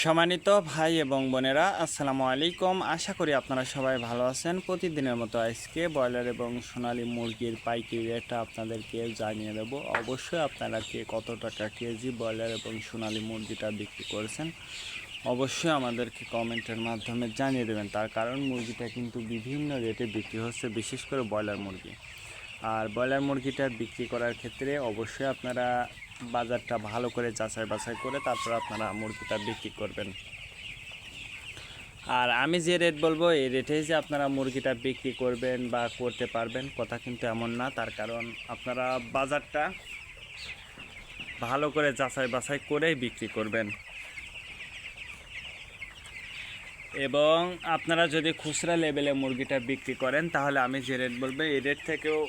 সম্মানিত ভাই এবং বোনেরা, আসসালামু আলাইকুম। আশা করি আপনারা সবাই ভালো আছেন। প্রতিদিনের মতো আজকে ব্রয়লার এবং সোনালী মুরগির পাইকারি রেটটা আপনাদেরকে জানিয়ে দেব। অবশ্যই আপনারা কে কত টাকা কেজি ব্রয়লার এবং সোনালী মুরগিটা বিক্রি করেছেন অবশ্যই আমাদেরকে কমেন্টের মাধ্যমে জানিয়ে দেবেন। তার কারণ মুরগিটা কিন্তু বিভিন্ন রেটে বিক্রি হচ্ছে, বিশেষ করে ব্রয়লার মুরগি। আর ব্রয়লার মুরগিটা বিক্রি করার ক্ষেত্রে অবশ্যই আপনারা বাজারটা ভালো করে যাচাই বাছাই করে তারপর আপনারা মুরগিটা বিক্রি করবেন। আর আমি যে রেট বলবো এই রেটেই যে আপনারা মুরগিটা বিক্রি করবেন বা করতে পারবেন কথা কিন্তু এমন না। তার কারণ আপনারা বাজারটা ভালো করে যাচাই বাছাই করেই বিক্রি করবেন। এবং আপনারা যদি খুচরা লেভেলে মুরগিটা বিক্রি করেন তাহলে আমি যে রেট বলবো এই রেট থেকেও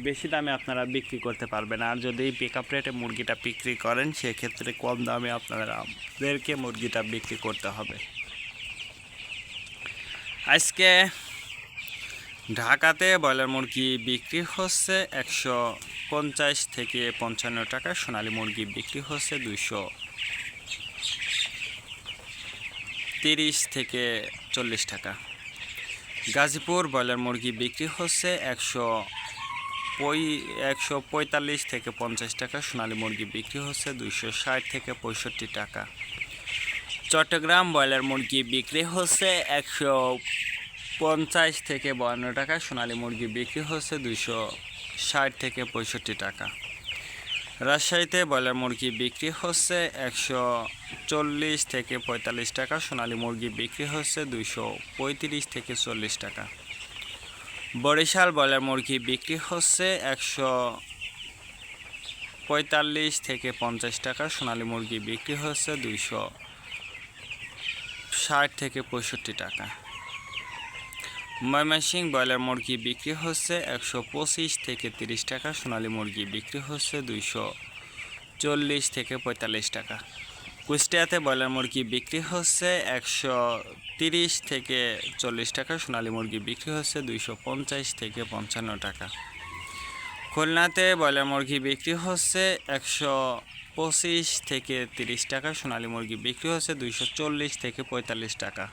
বেশি দামে আপনারা বিক্রি করতে পারবেন। আর যদি পিকআপ রেটে মুরগিটা বিক্রি করেন সেক্ষেত্রে কম দামে আপনাদেরকে মুরগিটা বিক্রি করতে হবে। আজকে ঢাকাতে ব্রয়লার মুরগি বিক্রি হচ্ছে 150 থেকে 55 টাকা, সোনালী মুরগি বিক্রি হচ্ছে 230 থেকে 40 টাকা। গাজীপুর ব্রয়লার মুরগি বিক্রি হচ্ছে 145 থেকে 50 টাকা, সোনালী মুরগি বিক্রি হচ্ছে 260 থেকে 65 টাকা। চট্টগ্রাম ব্রয়লার মুরগি বিক্রি হচ্ছে 150 থেকে 52 টাকা, সোনালী মুরগি বিক্রি হচ্ছে 260 থেকে 65 টাকা। রাজশাহীতে ব্রয়লার মুরগি বিক্রি হচ্ছে 140 থেকে 45 টাকা, সোনালী মুরগি বিক্রি হচ্ছে 235 থেকে 40 টাকা। বরিশাল ব্রয়লার মুরগি বিক্রি হচ্ছে 145 থেকে 50 টাকা, সোনালী মুরগি বিক্রি হচ্ছে 260 থেকে 65 টাকা। ময়মনসিংহ ব্রয়লার মুরগি বিক্রি হচ্ছে 125 থেকে 30 টাকা, সোনালী মুরগি বিক্রি হচ্ছে 240 থেকে 45 টাকা। কুষ্টিয়াতে ব্রয়লার মুরগি বিক্রি হচ্ছে 130 থেকে 40 টাকা, সোনালী মুরগি বিক্রি হচ্ছে 250 থেকে 55 টাকা। খুলনাতে ব্রয়লার মুরগি বিক্রি হচ্ছে 125 থেকে 30 টাকা, সোনালী মুরগি বিক্রি হচ্ছে 240 থেকে 45 টাকা।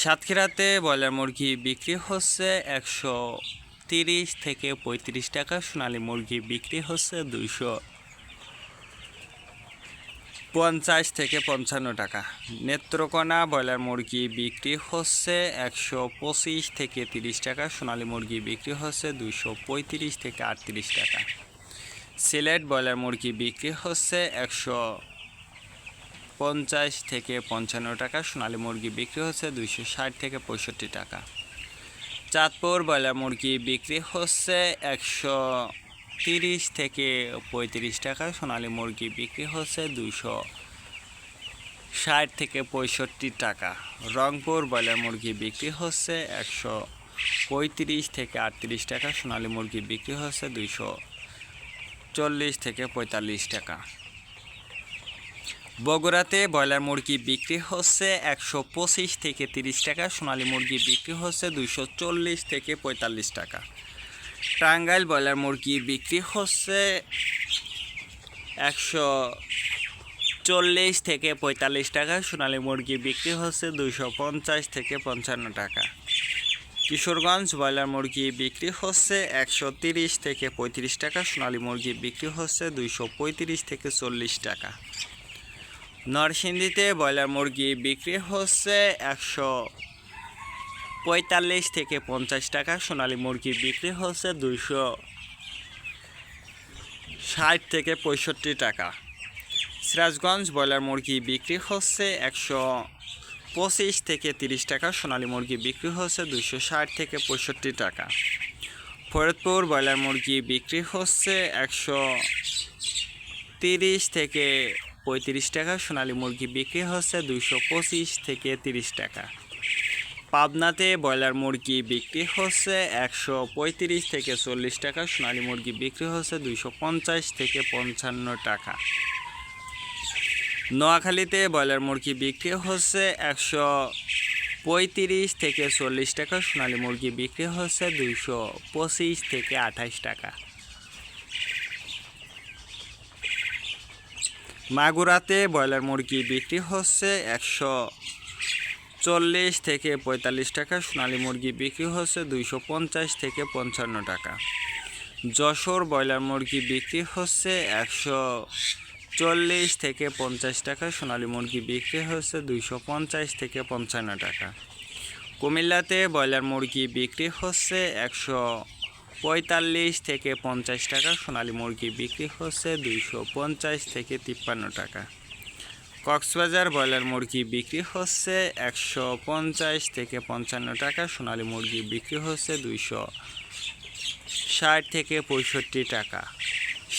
সাতক্ষীরাতে ব্রয়লার মুরগি বিক্রি হচ্ছে 130 থেকে 35 টাকা, সোনালী মুরগি বিক্রি হচ্ছে 250 থেকে 55 টাকা। নেত্রকোনা ব্রয়লার মুরগি বিক্রি হচ্ছে 125 থেকে 30 টাকা, সোনালী মুরগি বিক্রি হচ্ছে 235 থেকে 38 টাকা। সিলেট ব্রয়লার মুরগি বিক্রি হচ্ছে 150 থেকে 55 টাকা, সোনালী মুরগি বিক্রি হচ্ছে 260 থেকে 65 টাকা। চাঁদপুর ব্রয়লার মুরগি বিক্রি হচ্ছে 130 থেকে 35 টাকা, সোনালী মুরগি বিক্রি হচ্ছে 260 থেকে 65 টাকা। রংপুর ব্রয়লার মুরগি বিক্রি হচ্ছে 135 থেকে 38 টাকা, সোনালী মুরগি বিক্রি হচ্ছে 240 থেকে 45 টাকা। বগুড়াতে ব্রয়লার মুরগি বিক্রি হচ্ছে 125 থেকে 30 টাকা, সোনালী মুরগি বিক্রি হচ্ছে 240 থেকে 45 টাকা। টাঙ্গাইল ব্রয়লার মুরগি বিক্রি হচ্ছে 140 থেকে 45 টাকা, সোনালী মুরগি বিক্রি হচ্ছে 250 থেকে 55 টাকা। কিশোরগঞ্জ ব্রয়লার মুরগি বিক্রি হচ্ছে 130 থেকে 35 টাকা, সোনালী মুরগি বিক্রি হচ্ছে 235 থেকে 40 টাকা। নরসিংদীতে ব্রয়লার মুরগি বিক্রি হচ্ছে 145 থেকে 50 টাকা, সোনালী মুরগি বিক্রি হচ্ছে 260 থেকে 65 টাকা। সিরাজগঞ্জ ব্রয়লার মুরগি বিক্রি হচ্ছে 125 থেকে 30 টাকা, সোনালী মুরগি বিক্রি হচ্ছে 260 থেকে 65 টাকা। ফরিদপুর ব্রয়লার মুরগি বিক্রি হচ্ছে 130 থেকে 35 টাকা, সোনালী মুরগি বিক্রি হচ্ছে 225 থেকে 30 টাকা। পাবনাতে ব্রয়লার মুরগি বিক্রি হচ্ছে 135 থেকে 40 টাকা, সোনালী মুরগি বিক্রি হচ্ছে 250 থেকে 55 টাকা। নোয়াখালীতে ব্রয়লার মুরগি বিক্রি হচ্ছে 135 থেকে 40 টাকা, সোনালী মুরগি বিক্রি হচ্ছে 225 থেকে 28 টাকা। মাগুরাতে ব্রয়লার মুরগি বিক্রি হচ্ছে 140 থেকে 45 টাকা, সোনালী মুরগি বিক্রি হচ্ছে 250 থেকে 55 টাকা। যশোর ব্রয়লার মুরগি বিক্রি হচ্ছে 140 থেকে 50 টাকা, সোনালী মুরগি বিক্রি হচ্ছে 250 থেকে 55 টাকা। কুমিল্লাতে ব্রয়লার মুরগি বিক্রি হচ্ছে 145 থেকে 50 টাকা, সোনালী মুরগি বিক্রি হচ্ছে 250 থেকে 53 টাকা। কক্সবাজার ব্রয়লার মুরগি বিক্রি হচ্ছে 150 থেকে 55 টাকা, সোনালী মুরগি বিক্রি হচ্ছে 260 থেকে 65 টাকা।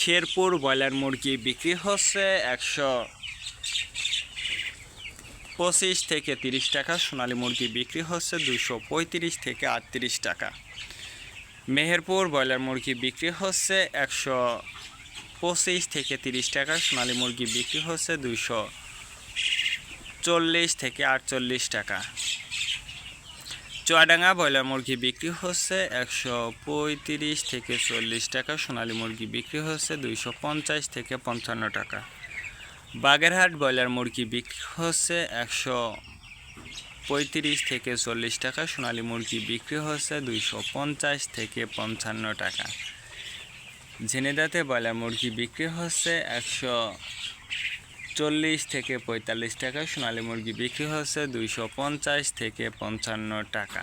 শেরপুর ব্রয়লার মুরগি বিক্রি হচ্ছে 125 থেকে 30 টাকা, সোনালী মুরগি বিক্রি হচ্ছে 235 থেকে 38 টাকা। মেহেরপুর ব্রয়লার মুরগি বিক্রি হচ্ছে 125 থেকে 30 টাকা, সোনালী মুরগি বিক্রি হচ্ছে 240 থেকে 48 টাকা। চুয়াডাঙ্গা ব্রয়লার মুরগি বিক্রি হচ্ছে 135 থেকে 40 টাকা, সোনালী মুরগি বিক্রি হচ্ছে 250 থেকে 55 টাকা। বাগেরহাট ব্রয়লার মুরগি বিক্রি হচ্ছে 135 থেকে 40 টাকা, সোনালী মুরগি বিক্রি হচ্ছে 250 থেকে 55 টাকা। ঝিনাইদহে ব্রয়লার মুরগি বিক্রি হচ্ছে 140 থেকে 45 টাকা, সোনালী মুরগি বিক্রি হচ্ছে 250 থেকে 55 টাকা।